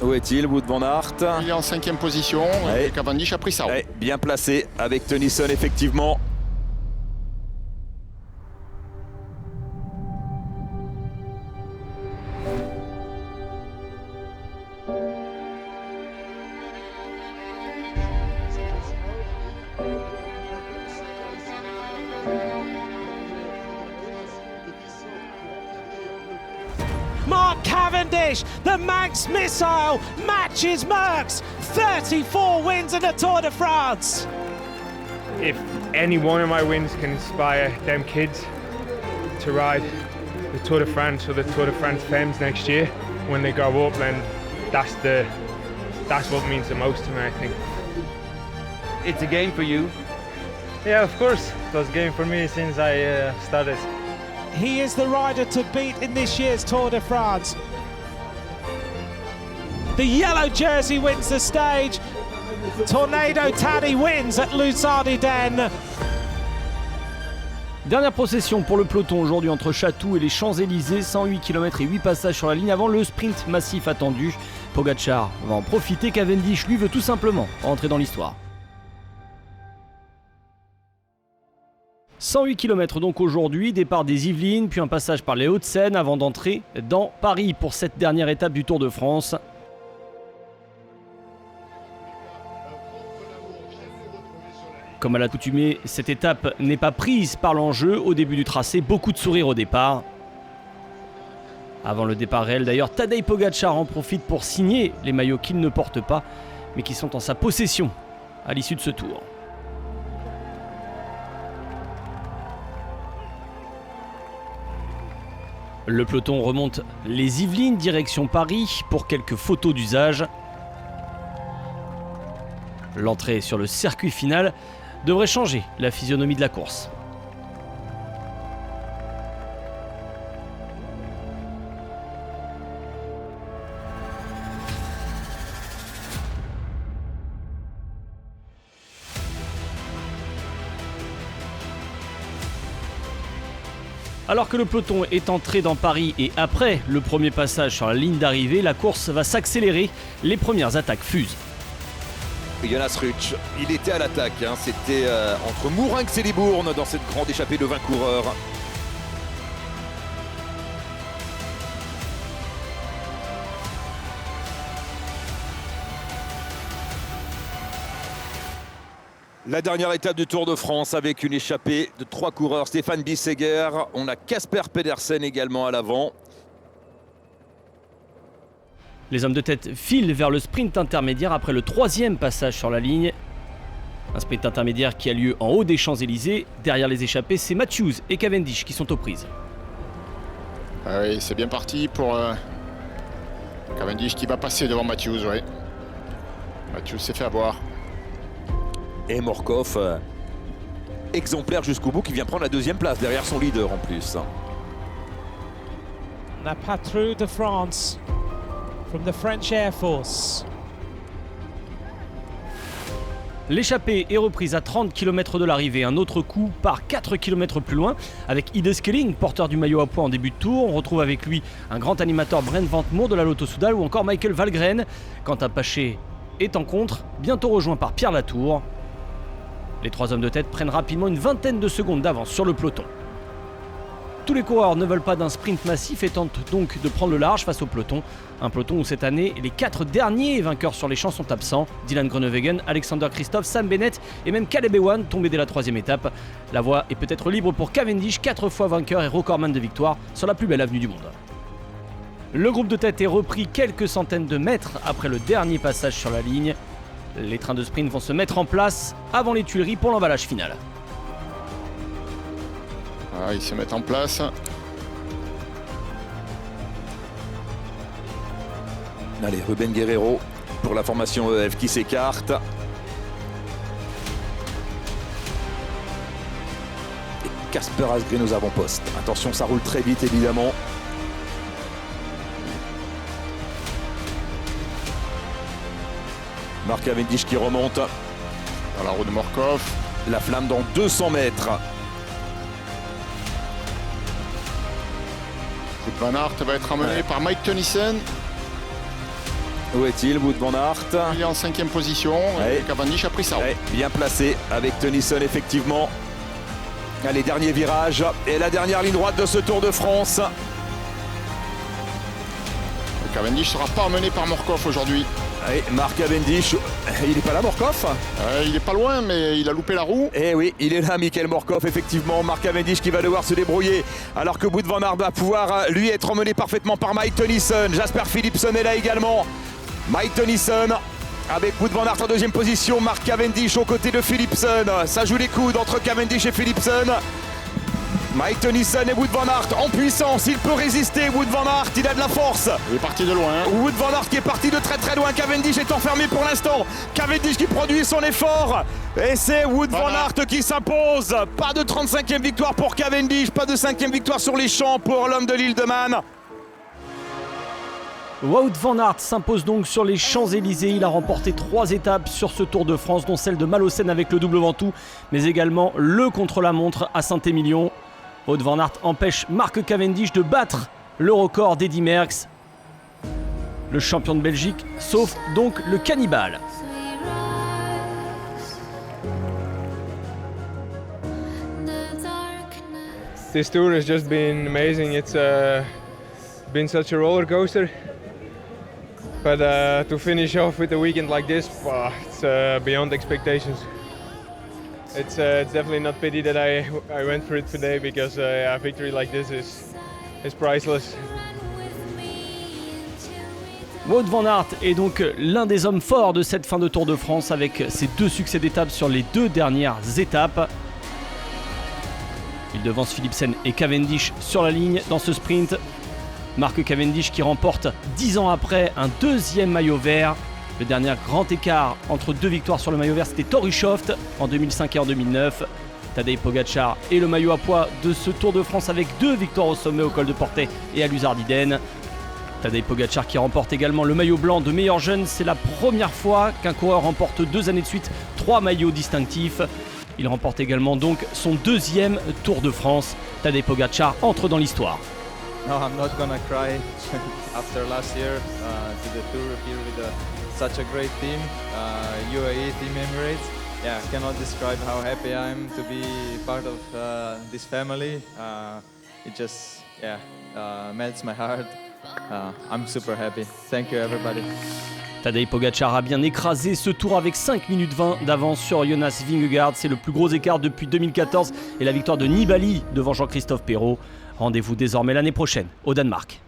Où est-il, Wout van Aert? Il est en 5e position, et Cavendish a pris ça. Ouais, bien placé avec Tennyson, effectivement. Mark Cavendish, the Manx missile, matches Merckx. 34 wins in the Tour de France. If any one of my wins can inspire them kids to ride the Tour de France or the Tour de France Femmes next year when they grow up, then that's what means the most to me, I think. It's a game for you. Yeah, of course. It was a game for me since I started. He is the rider to beat in this year's Tour de France. The yellow jersey wins the stage. Tornado Taddy wins at Luzardiden. Dernière procession pour le peloton aujourd'hui entre Chatou et les Champs-Élysées, 108 km et 8 passages sur la ligne avant le sprint massif attendu. Pogačar va en profiter, Cavendish lui veut tout simplement rentrer dans l'histoire. 108 km donc aujourd'hui, départ des Yvelines, puis un passage par les Hauts-de-Seine avant d'entrer dans Paris pour cette dernière étape du Tour de France. Comme à l'accoutumée, cette étape n'est pas prise par l'enjeu. Au début du tracé, beaucoup de sourires au départ. Avant le départ réel d'ailleurs, Tadej Pogačar en profite pour signer les maillots qu'il ne porte pas, mais qui sont en sa possession à l'issue de ce tour. Le peloton remonte les Yvelines, direction Paris, pour quelques photos d'usage. L'entrée sur le circuit final devrait changer la physionomie de la course. Alors que le peloton est entré dans Paris et après le premier passage sur la ligne d'arrivée, la course va s'accélérer, les premières attaques fusent. Jonas Rutsch, il était à l'attaque, hein. C'était entre Mourinx et Libourne dans cette grande échappée de 20 coureurs. La dernière étape du Tour de France avec une échappée de 3 coureurs. Stefan Bissegger, on a Casper Pedersen également à l'avant. Les hommes de tête filent vers le sprint intermédiaire après le 3e passage sur la ligne. Un sprint intermédiaire qui a lieu en haut des Champs-Élysées. Derrière les échappés, c'est Matthews et Cavendish qui sont aux prises. Ah oui, c'est bien parti pour Cavendish qui va passer devant Matthews. Ouais. Matthews s'est fait avoir. Et Morkov, exemplaire jusqu'au bout, qui vient prendre la 2e place derrière son leader en plus. La patrouille de France from the French Air Force. L'échappée est reprise à 30 km de l'arrivée. Un autre coup part 4 km plus loin avec Ide Skelling, porteur du maillot à pois en début de tour. On retrouve avec lui un grand animateur, Brent Van Moer de la Lotto-Soudal, ou encore Michael Valgren. Quentin Paché est en contre, bientôt rejoint par Pierre Latour. Les 3 hommes de tête prennent rapidement une vingtaine de secondes d'avance sur le peloton. Tous les coureurs ne veulent pas d'un sprint massif et tentent donc de prendre le large face au peloton. Un peloton où cette année, les 4 derniers vainqueurs sur les champs sont absents. Dylan Groenewegen, Alexander Kristoff, Sam Bennett et même Caleb Ewan tombés dès la 3e étape. La voie est peut-être libre pour Cavendish, 4 fois vainqueur et recordman de victoire sur la plus belle avenue du monde. Le groupe de tête est repris quelques centaines de mètres après le dernier passage sur la ligne. Les trains de sprint vont se mettre en place avant les Tuileries pour l'emballage final. Ah, ils se mettent en place. Allez, Ruben Guerrero pour la formation EF qui s'écarte. Et Casper Asgreen aux avant-postes. Attention, ça roule très vite évidemment. Mark Cavendish qui remonte. Dans la roue de Morkov. La flamme dans 200 mètres. Van Aert va être emmené par Mike Tennyson. Où est-il, Wout van Aert? Il est en 5e position. Ouais. Et Cavendish a pris ça. Ouais, bien placé avec Tennyson, effectivement. Les derniers virages et la dernière ligne droite de ce Tour de France. Cavendish ne sera pas emmené par Morkov aujourd'hui. Allez, Marc Cavendish, il n'est pas là, Morkov? Il est pas loin, mais il a loupé la roue. Eh oui, il est là, Michael Morkov, effectivement. Marc Cavendish qui va devoir se débrouiller, alors que Wout van Aert va pouvoir, lui, être emmené parfaitement par Mike Tennyson. Jasper Philipsen est là également. Mike Tennyson avec Wout van Aert en 2e position. Marc Cavendish aux côtés de Philipsen. Ça joue les coudes entre Cavendish et Philipsen. Mike Tennyson et Wout van Aert en puissance, il peut résister. Wout van Aert, il a de la force. Il est parti de loin. Wout van Aert qui est parti de très très loin. Cavendish est enfermé pour l'instant. Cavendish qui produit son effort. Et c'est Wout van Aert qui s'impose. Pas de 35e victoire pour Cavendish, pas de 5e victoire sur les champs pour l'homme de l'île de Man. Wout van Aert s'impose donc sur les Champs-Élysées. Il a remporté 3 étapes sur ce Tour de France, dont celle de Malocène avec le double Ventoux, mais également le contre-la-montre à Saint-Émilion. Wout van Aert empêche Marc Cavendish de battre le record d'Eddy Merckx, le champion de Belgique, sauf donc le cannibale. This tour has just been amazing. It's been such a roller coaster. But to finish off with a weekend like this, it's beyond expectations. It's definitely not pity that I went for it today, because a victory like this is priceless. Wout van Aert est donc l'un des hommes forts de cette fin de Tour de France, avec ses 2 succès d'étape sur les 2 dernières étapes. Il devance Philipsen et Cavendish sur la ligne dans ce sprint. Marc Cavendish qui remporte 10 ans après un 2e maillot vert. Le dernier grand écart entre 2 victoires sur le maillot vert, c'était Torushoft en 2005 et en 2009. Tadej Pogačar est le maillot à poids de ce Tour de France avec 2 victoires au sommet au col de Portet et à l'Uzardiden. Tadej Pogačar qui remporte également le maillot blanc de meilleur jeune. C'est la première fois qu'un coureur remporte 2 années de suite 3 maillots distinctifs. Il remporte également donc son 2e Tour de France. Tadej Pogačar entre dans l'histoire. No, I'm not gonna cry after last year to the tour here with such a great team, UAE Team Emirates. Yeah, I cannot describe how happy I am to be part of this family. It just, melts my heart. I'm super happy. Thank you everybody. Tadej Pogačar a bien écrasé ce tour avec 5 minutes 20 d'avance sur Jonas Vingegaard. C'est le plus gros écart depuis 2014 et la victoire de Nibali devant Jean-Christophe Perrault. Rendez-vous désormais l'année prochaine au Danemark.